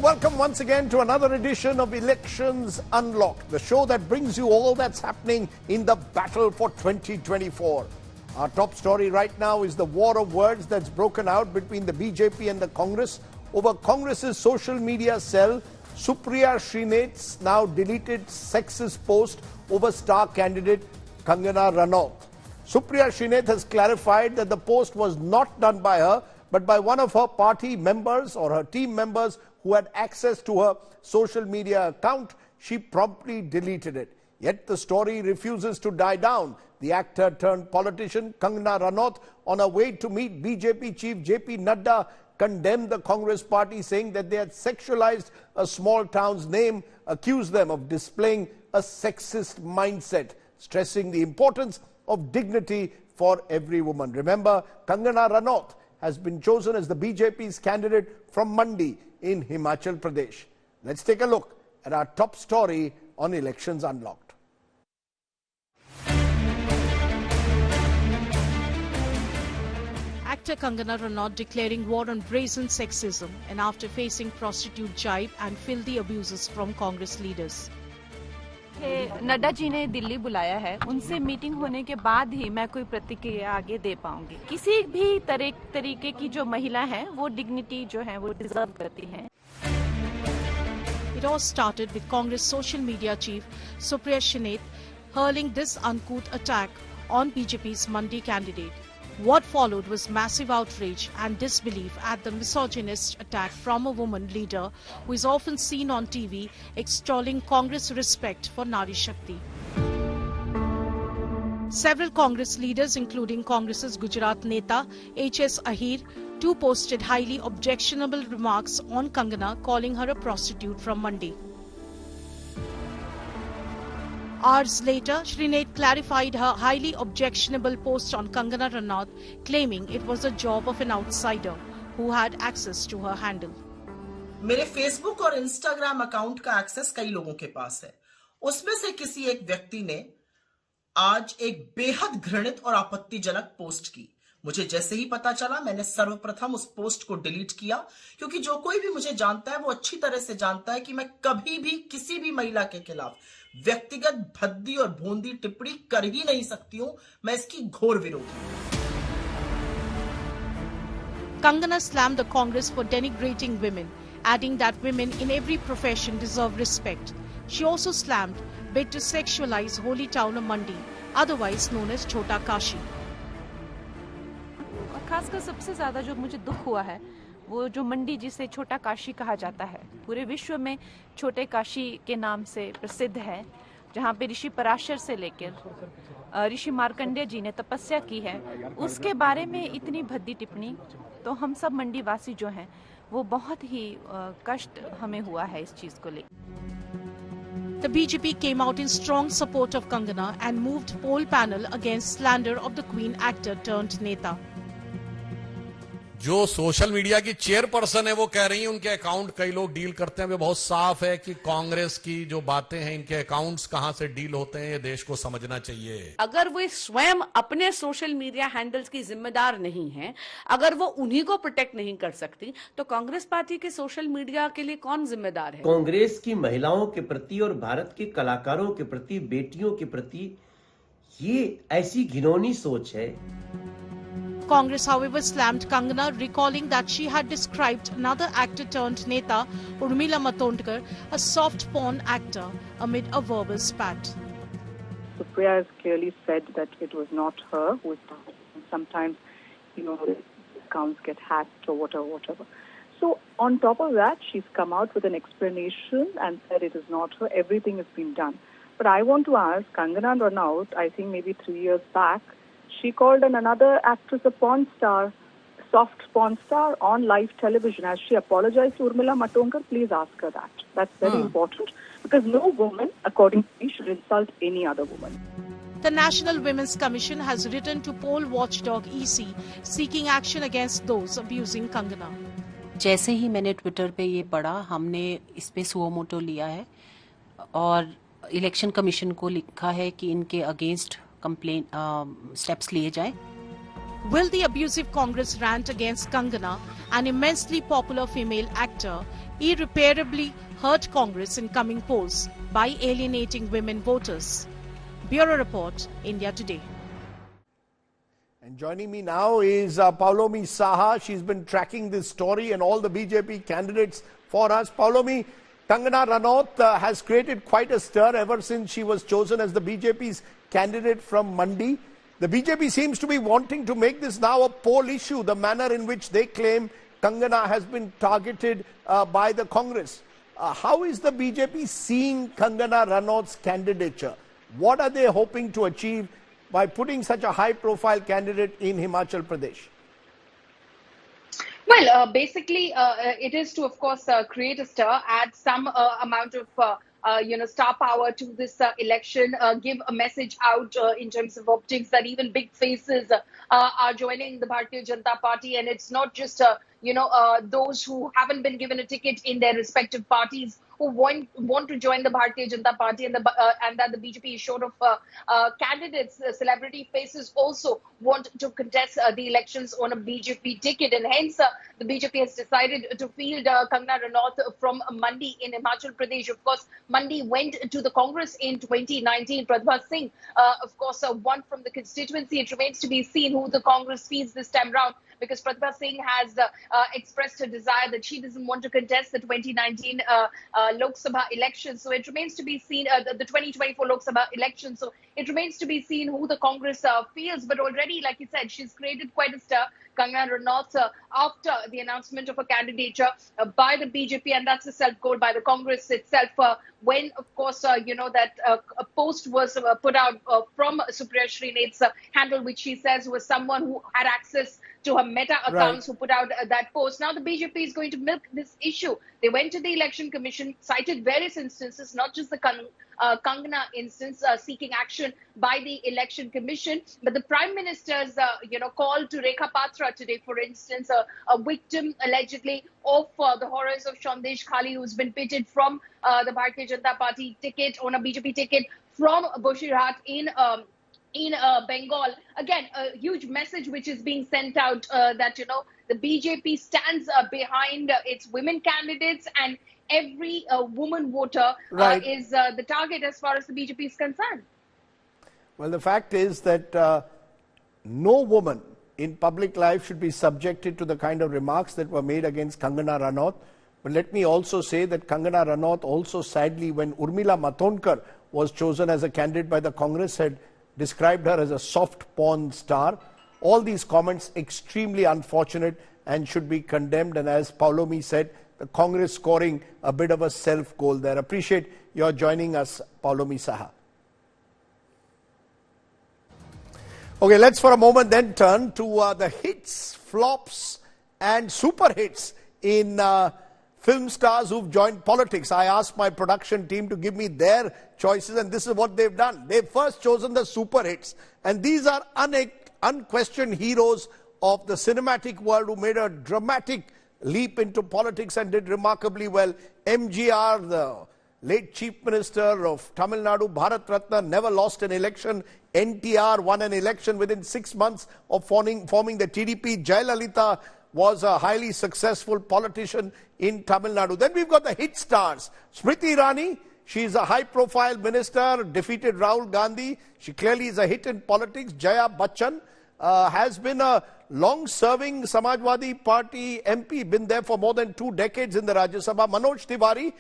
welcome once again to another edition of Elections Unlocked, the show that brings you all that's happening in the battle for 2024. Our top story right now is the war of words that's broken out between the BJP and the Congress over Congress's social media cell. Supriya Srinath's now deleted sexist post over star candidate Kangana Ranaut. Supriya Srinath has clarified that the post was not done by her, but by one of her party members or her team members who had access to her social media account. She promptly deleted it. Yet the story refuses to die down. The actor turned politician Kangana Ranaut, on her way to meet BJP chief JP Nadda, condemned the Congress party, saying that they had sexualized a small town's name, accused them of displaying a sexist mindset, stressing the importance of dignity for every woman. Remember, Kangana Ranaut has been chosen as the BJP's candidate from Mandi in Himachal Pradesh. Let's take a look at our top story on Elections Unlocked. Actor Kangana Ranaut declaring war on brazen sexism and after facing prostitute jibe and filthy abuses from Congress leaders. Nadda ji ने दिल्ली बुलाया है, उनसे meeting होने के बाद ही मैं कोई प्रतिक्रिया आगे दे पाऊंगी। किसी भी तरीके की जो महिला है, वो डिग्निटी जो है वो डिजर्व करती है। It all started with Congress social media chief Supriya Srinath hurling this uncouth attack on BJP's Mandi candidate. What followed was massive outrage and disbelief at the misogynist attack from a woman leader who is often seen on TV extolling Congress respect for Nari Shakti. Several Congress leaders, including Congress's Gujarat Neta H.S. Ahir, too posted highly objectionable remarks on Kangana, calling her a prostitute from Mandi. Hours later, Srinath clarified her highly objectionable post on Kangana Ranaut, claiming it was a job of an outsider who had access to her handle. मेरे Facebook और Instagram account का access कई लोगों के पास है। उसमें से किसी एक व्यक्ति ने आज एक बेहद घृणित और आपत्तिजनक पोस्ट की। मुझे जैसे ही पता चला, मैंने सर्वप्रथम उस पोस्ट को डिलीट किया, क्योंकि जो कोई भी मुझे जानता है वो अच्छी तरह से जानता है कि मैं कभी भी किसी भी महिला के खिलाफ व्यक्तिगत भद्दी और भोंदी टिप्पणी कर ही नहीं सकती हूं। मैं इसकी घोर विरोधी हूं। Kangana slammed the Congress for denigrating women, adding that women in every profession deserve respect. She also slammed bid to sexualize holy town of Mandi, otherwise known as Chota Kashi. और खासकर सबसे ज्यादा जो मुझे दुख हुआ है, वो जो मंडी जिसे छोटा काशी कहा जाता है, पूरे विश्व में छोटे काशी के नाम से प्रसिद्ध है, जहाँ पे ऋषि पराशर से लेकर ऋषि मार्कंडेय जी ने तपस्या की है, उसके बारे में इतनी भद्दी टिप्पणी, तो हम सब मंडी वासी जो हैं वो बहुत ही कष्ट हमें हुआ है इस चीज को लेकर। The BJP came out in strong support of Kangana and moved poll panel against slander of the Queen actor turned Neta. जो सोशल मीडिया की चेयरपर्सन है वो कह रही है उनके अकाउंट कई लोग डील करते हैं। वे बहुत साफ है कि कांग्रेस की जो बातें हैं, इनके अकाउंट्स कहां से डील होते हैं, ये देश को समझना चाहिए। अगर वो स्वयं अपने सोशल मीडिया हैंडल्स की जिम्मेदार नहीं है, अगर वो उन्हीं को प्रोटेक्ट नहीं कर सकती, तो कांग्रेस पार्टी के सोशल मीडिया के लिए कौन जिम्मेदार है? कांग्रेस की महिलाओं के प्रति और भारत के कलाकारों के प्रति, बेटियों के प्रति ये ऐसी घिनौनी सोच है। Congress, however, slammed Kangana, recalling that she had described another actor turned Neta, Urmila Matondkar, a soft porn actor amid a verbal spat. Supriya has clearly said that it was not her who was sometimes, accounts get hacked or whatever. So on top of that, she's come out with an explanation and said it is not her. Everything has been done. But I want to ask, Kangana Ranaut, I think maybe 3 years back, she called another actress a porn star, soft porn star on live television. Has she apologized to Urmila Matondkar? Please ask her that. That's very important, because no woman, according to me, should insult any other woman. The National Women's Commission has written to poll watchdog EC seeking action against those abusing Kangana. जैसे ही मैंने Twitter पे ये पढ़ा, हमने इस पे suo motu लिया है और इलेक्शन कमीशन को लिखा है कि इनके अगेंस्ट कंप्लेन स्टेप्स लिए जाएं। Will the abusive Congress rant against Kangana, an immensely popular female actor, irreparably hurt Congress in coming polls by alienating women voters? Bureau Report, India Today. And joining me now is Paulomi Saha. She's been tracking this story and all the BJP candidates for us. Paulomi, Kangana Ranaut has created quite a stir ever since she was chosen as the BJP's candidate from Mandi. The BJP seems to be wanting to make this now a poll issue, the manner in which they claim Kangana has been targeted by the Congress. How is the BJP seeing Kangana Ranaut's candidature? What are they hoping to achieve by putting such a high-profile candidate in Himachal Pradesh? Well, basically, it is to, of course, create a stir, add some amount of star power to this election, give a message out in terms of optics that even big faces are joining the Bharatiya Janata Party. And it's not just, those who haven't been given a ticket in their respective parties who want to join the Bharatiya Janata Party, and that the BJP is short of candidates. Celebrity faces also want to contest the elections on a BJP ticket, and hence the BJP has decided to field Kangana Ranaut from Mandi in Himachal Pradesh. Of course, Mandi went to the Congress in 2019. Pratibha Singh, of course, won from the constituency. It remains to be seen who the Congress feeds this time round, because Pratibha Singh has expressed her desire that she doesn't want to contest the 2019 Lok Sabha election. So it remains to be seen, the 2024 Lok Sabha election. So it remains to be seen who the Congress feels. But already, like you said, she's created quite a stir, Kangana Ranaut, after the announcement of a candidature by the BJP, and that's a self-goal by the Congress itself. When, of course, that a post was put out from Supriya Srinath's handle, which she says was someone who had access to her Meta accounts, who put out that post. Now the BJP is going to milk this issue. They went to the Election Commission, cited various instances, not just the Kangana instance, seeking action by the Election Commission, but the Prime Minister's, call to Rekha Patra today, for instance, a victim allegedly of the horrors of Sandesh Khali, who's been pitted from the Bharatiya Janata Party ticket on a BJP ticket from Boshirat in Bengal. Again, a huge message which is being sent out that, the BJP stands behind its women candidates, and every woman voter is the target as far as the BJP is concerned. Well, the fact is that no woman in public life should be subjected to the kind of remarks that were made against Kangana Ranaut. But let me also say that Kangana Ranaut also, sadly, when Urmila Matondkar was chosen as a candidate by the Congress, had described her as a soft porn star. All these comments extremely unfortunate and should be condemned. And as Paulomi said, the Congress scoring a bit of a self-goal there. Appreciate your joining us, Paulomi Saha. Okay, let's for a moment then turn to the hits, flops and super hits in film stars who've joined politics. I asked my production team to give me their choices, and this is what they've done. They've first chosen the super hits, and these are unquestioned heroes of the cinematic world who made a dramatic leap into politics and did remarkably well. MGR, the late Chief Minister of Tamil Nadu, Bharat Ratna, never lost an election. NTR won an election within 6 months of forming the TDP. Jayalalitha was a highly successful politician in Tamil Nadu. Then we've got the hit stars. Smriti Irani, she's a high-profile minister, defeated Rahul Gandhi. She clearly is a hit in politics. Jaya Bachchan has been a long-serving Samajwadi Party MP, been there for more than 2 decades in the Rajya Sabha. Manoj Tiwari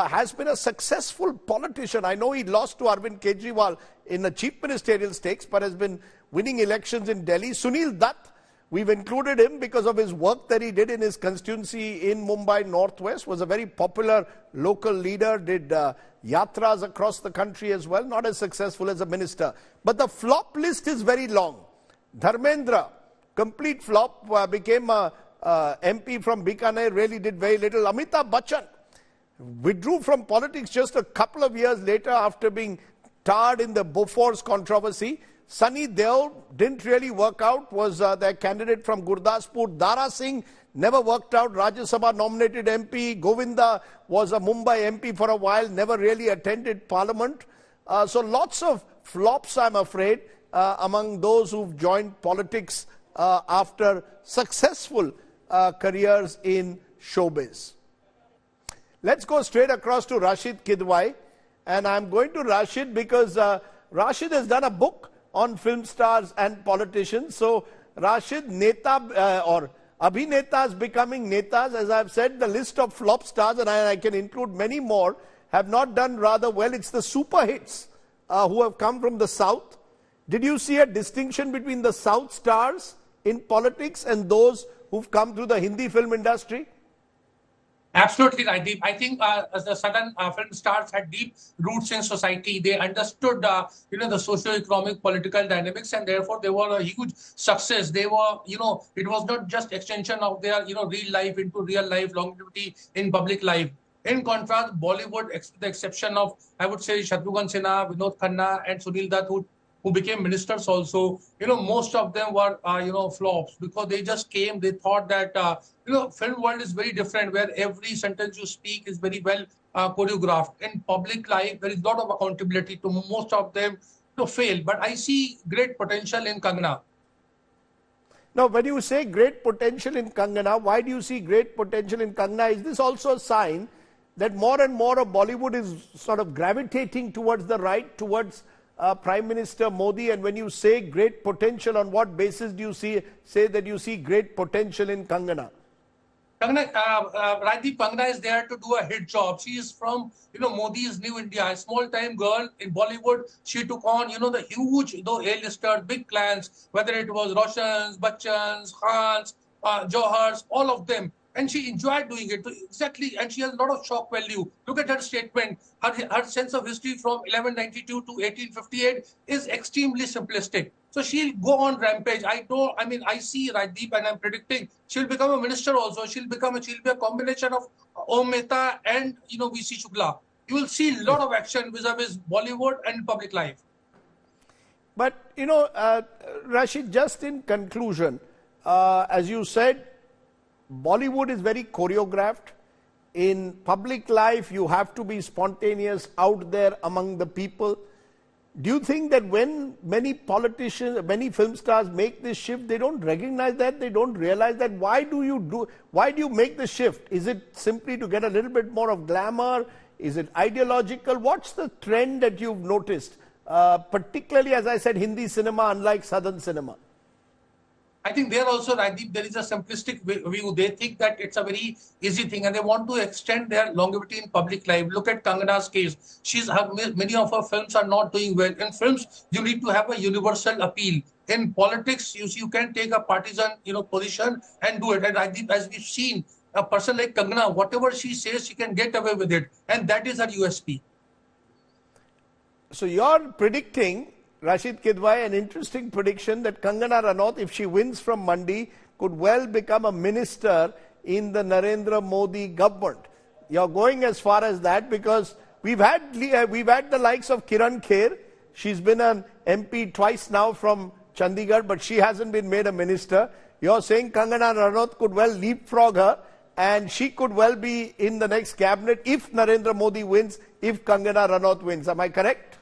has been a successful politician. I know he lost to Arvind Kejriwal in the chief ministerial stakes, but has been winning elections in Delhi. Sunil Dutt, we've included him because of his work that he did in his constituency in Mumbai Northwest, was a very popular local leader, did yatras across the country as well, not as successful as a minister. But the flop list is very long. Dharmendra, complete flop, became a MP from Bikaner, really did very little. Amitabh Bachchan withdrew from politics just a couple of years later after being tarred in the Bofors controversy. Sunny Deol didn't really work out, was their candidate from Gurdaspur. Dara Singh never worked out, Rajya Sabha nominated MP. Govinda was a Mumbai MP for a while, never really attended parliament. So lots of flops, I'm afraid, among those who've joined politics after successful careers in showbiz. Let's go straight across to Rashid Kidwai. And I'm going to Rashid because Rashid has done a book on film stars and politicians. So Rashid, Neta or Abhinetas becoming Netas, as I've said, the list of flop stars, and I can include many more, have not done rather well. It's the super hits who have come from the South. Did you see a distinction between the South stars in politics and those who've come through the Hindi film industry? Absolutely right, Deep. I think as the southern film stars had deep roots in society. They understood, the socio-economic political dynamics, and therefore they were a huge success. They were, it was not just extension of their, real life into real life, longevity in public life. In contrast, Bollywood, the exception of, I would say, Shatrughan Sinha, Vinod Khanna, and Sunil Dutt, who became ministers also, most of them were, flops, because they just came, they thought that, film world is very different, where every sentence you speak is very well choreographed. In public life, there is a lot of accountability to most of them to fail. But I see great potential in Kangana. Now, when you say great potential in Kangana, why do you see great potential in Kangana? Is this also a sign that more and more of Bollywood is sort of gravitating towards the right, towards Prime Minister Modi? And when you say great potential, on what basis do you say that you see great potential in Kangana? Rajdeep, Kangana is there to do a hit job. She is from, Modi's New India, a small-time girl in Bollywood. She took on, the huge, A-listers, big clans, whether it was Roshans, Bachchans, Khans, Johars, all of them. And she enjoyed doing it. Exactly. And she has a lot of shock value. Look at her statement. Her sense of history from 1192 to 1858 is extremely simplistic. So she'll go on rampage. I see Rajdeep, and I'm predicting she'll become a minister also. She'll be a combination of Om Mehta and, V.C. Shukla. You will see a lot of action vis-a-vis Bollywood and public life. But, Rashid, just in conclusion, as you said, Bollywood is very choreographed. In public life, you have to be spontaneous out there among the people. Do you think that when many politicians, many film stars make this shift, they don't recognize that, they don't realize that? Why do you make the shift? Is it simply to get a little bit more of glamour? Is it ideological? What's the trend that you've noticed? Particularly, as I said, Hindi cinema, unlike Southern cinema. I think there also, Rajdeep, there is a simplistic view. They think that it's a very easy thing, and they want to extend their longevity in public life. Look at Kangana's case. Many of her films are not doing well. In films, you need to have a universal appeal. In politics, you can take a partisan, position and do it. And Rajdeep, as we've seen, a person like Kangana, whatever she says, she can get away with it. And that is her USP. So you're predicting, Rashid Kidwai, an interesting prediction that Kangana Ranaut, if she wins from Mandi, could well become a minister in the Narendra Modi government. You're going as far as that because we've had the likes of Kiran Kher. She's been an MP twice now from Chandigarh, but she hasn't been made a minister. You're saying Kangana Ranaut could well leapfrog her, and she could well be in the next cabinet if Narendra Modi wins, if Kangana Ranaut wins. Am I correct?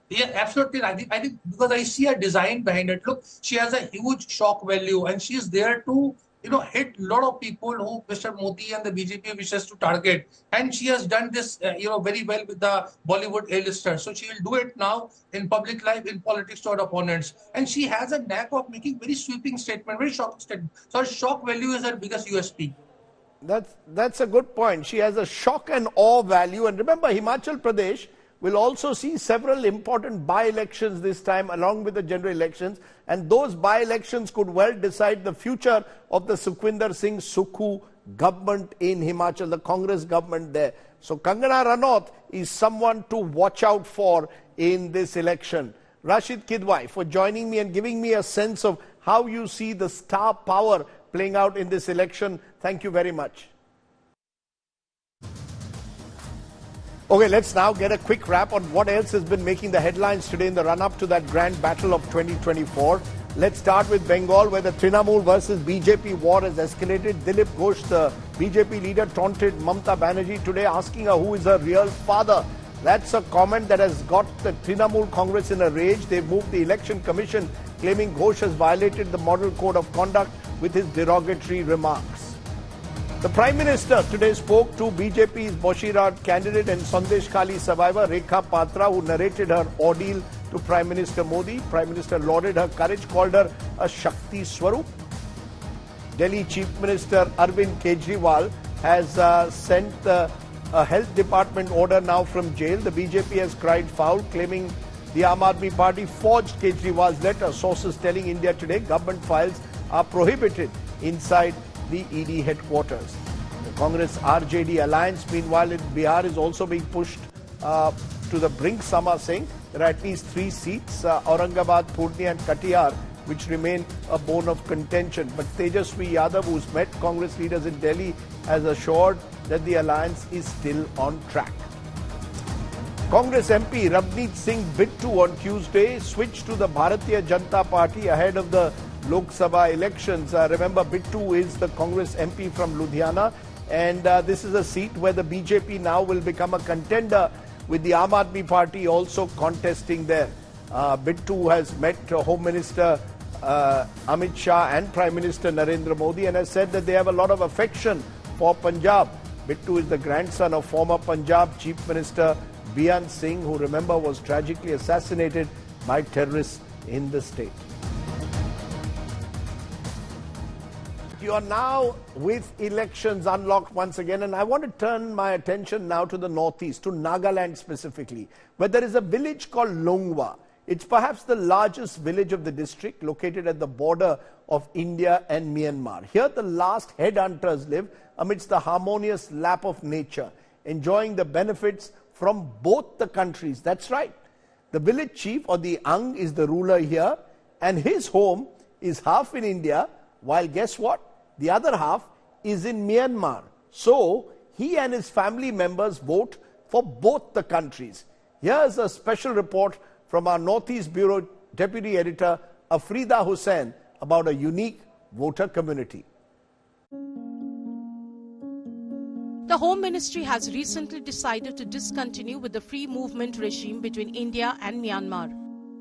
Yeah, absolutely. I think because I see a design behind it. Look, she has a huge shock value, and she is there to, hit a lot of people who Mr. Modi and the BJP wishes to target. And she has done this, very well with the Bollywood A-listers. So she will do it now in public life, in politics to her opponents. And she has a knack of making very sweeping statement, very shocking statement. So her shock value is her biggest USP. That's a good point. She has a shock and awe value. And remember, Himachal Pradesh will also see several important by-elections this time along with the general elections, and those by-elections could well decide the future of the Sukhwinder Singh Sukhu government in Himachal, the Congress government there. So Kangana Ranaut is someone to watch out for in this election. Rashid Kidwai, for joining me and giving me a sense of how you see the star power playing out in this election. Thank you very much. Okay, let's now get a quick wrap on what else has been making the headlines today in the run-up to that grand battle of 2024. Let's start with Bengal, where the Trinamool versus BJP war has escalated. Dilip Ghosh, the BJP leader, taunted Mamata Banerjee today, asking her who is her real father. That's a comment that has got the Trinamool Congress in a rage. They've moved the Election Commission claiming Ghosh has violated the model code of conduct with his derogatory remarks. The Prime Minister today spoke to BJP's Boshirat candidate and Sandesh Khali survivor Rekha Patra, who narrated her ordeal to Prime Minister Modi. Prime Minister lauded her courage, called her a Shakti Swarup. Delhi Chief Minister Arvind Kejriwal has sent a health department order now from jail. The BJP has cried foul, claiming the Aam Aadmi Party forged Kejriwal's letter. Sources telling India Today government files are prohibited inside the ED headquarters. The Congress RJD alliance, meanwhile, in Bihar is also being pushed to the brink. Some are saying there are at least 3 seats, Aurangabad, Purnia and Katihar, which remain a bone of contention. But Tejasvi Yadav, who's met Congress leaders in Delhi, has assured that the alliance is still on track. Congress MP Ravneet Singh Bittu on Tuesday switched to the Bharatiya Janata Party ahead of the Lok Sabha elections. Remember, Bittu is the Congress MP from Ludhiana, and this is a seat where the BJP now will become a contender, with the Aam Aadmi Party also contesting there. Bittu has met Home Minister Amit Shah and Prime Minister Narendra Modi and has said that they have a lot of affection for Punjab. Bittu is the grandson of former Punjab Chief Minister Bian Singh, who, remember, was tragically assassinated by terrorists in the state. You are now with elections unlocked once again, and I want to turn my attention now to the northeast, to Nagaland specifically, where there is a village called Longwa. It's perhaps the largest village of the district, located at the border of India and Myanmar. Here the last headhunters live amidst the harmonious lap of nature, enjoying the benefits from both the countries. That's right. The village chief, or the Ang, is the ruler here, and his home is half in India, while guess what? The other half is in Myanmar. So he and his family members vote for both the countries. Here's a special report from our Northeast Bureau Deputy Editor Afrida Hussain about a unique voter community. The Home Ministry has recently decided to discontinue with the free movement regime between India and Myanmar.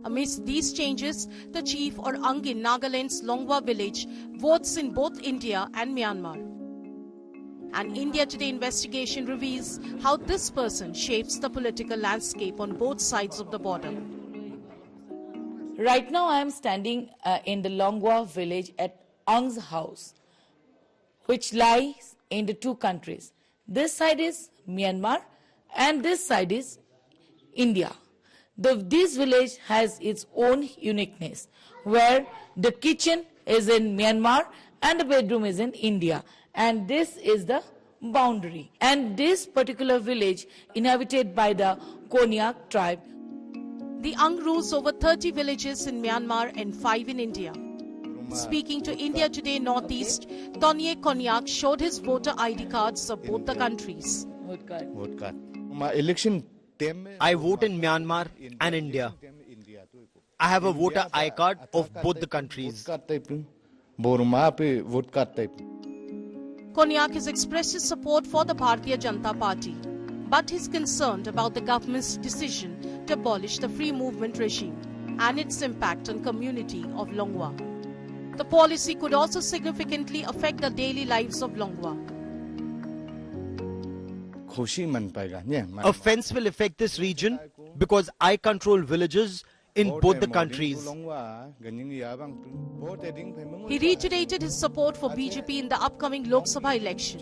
Amidst these changes, the chief, or Ang, in Nagaland's Longwa village votes in both India and Myanmar. An India Today investigation reveals how this person shapes the political landscape on both sides of the border. Right now I am standing in the Longwa village at Ang's house, which lies in the 2 countries. This side is Myanmar and this side is India. This village has its own uniqueness, where the kitchen is in Myanmar and the bedroom is in India. And this is the boundary. And this particular village inhabited by the Konyak tribe. The Ang rules over 30 villages in Myanmar and 5 in India. Speaking to India Today Northeast, Tonye Konyak showed his voter ID cards of both the countries. Vote card. My election, I vote in Myanmar and India. I have a voter ID card of both the countries. Konyak has expressed his support for the Bharatiya Janata Party, but he's concerned about the government's decision to abolish the free movement regime and its impact on community of Longwa. The policy could also significantly affect the daily lives of Longwa. A fence will affect this region because I control villages in both the countries. He reiterated his support for BJP in the upcoming Lok Sabha election.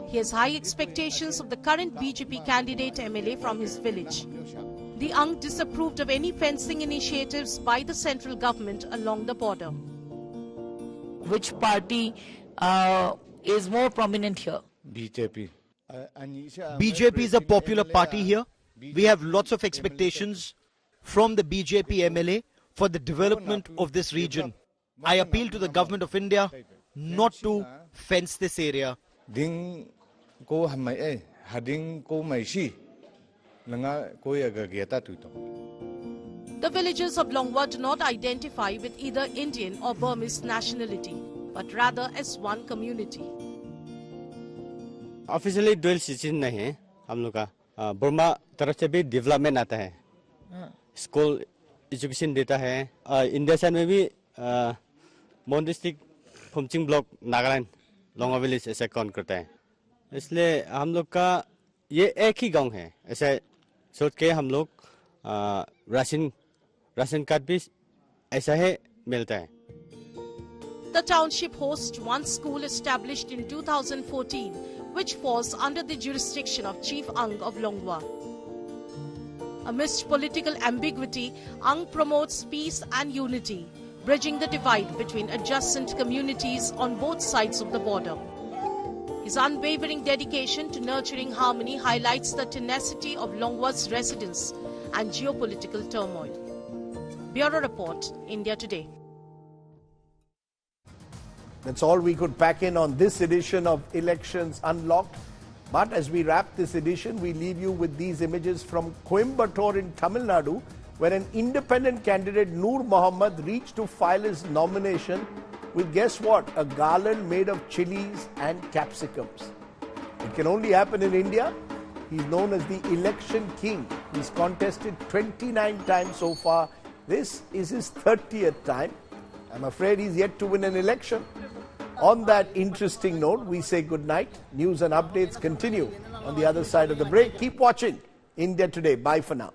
He has high expectations of the current BJP candidate MLA from his village. The Ang disapproved of any fencing initiatives by the central government along the border. Which party is more prominent here? BJP. BJP is a popular party here. We have lots of expectations from the BJP MLA for the development of this region. I appeal to the government of India not to fence this area. The villagers of Longwa do not identify with either Indian or Burmese nationality, but rather as one community. Officially dual citizen नहीं है हम लोग का Burma तरफ से भी development आता है स्कूल एजुकेशन देता है इंडिया साइड में भी Mon district Phomching block Nagaland Longa village ऐसे काउंट करता है। इसलिए हम लोग का ये एक ही गांव है, ऐसे सोच के हम लोग राशन कार्ड भी ऐसा है मिलता है। The township hosts one school established in 2014, which falls under the jurisdiction of Chief Ang of Longwa. Amidst political ambiguity, Ang promotes peace and unity, bridging the divide between adjacent communities on both sides of the border. His unwavering dedication to nurturing harmony highlights the tenacity of Longwa's residents and geopolitical turmoil. Bureau Report, India Today. That's all we could pack in on this edition of Elections Unlocked. But as we wrap this edition, we leave you with these images from Coimbatore in Tamil Nadu, where an independent candidate, Noor Mohammed, reached to file his nomination with, guess what, a garland made of chilies and capsicums. It can only happen in India. He's known as the election king. He's contested 29 times so far. This is his 30th time. I'm afraid he's yet to win an election. On that interesting note, we say good night. News and updates continue on the other side of the break. Keep watching India Today. Bye for now.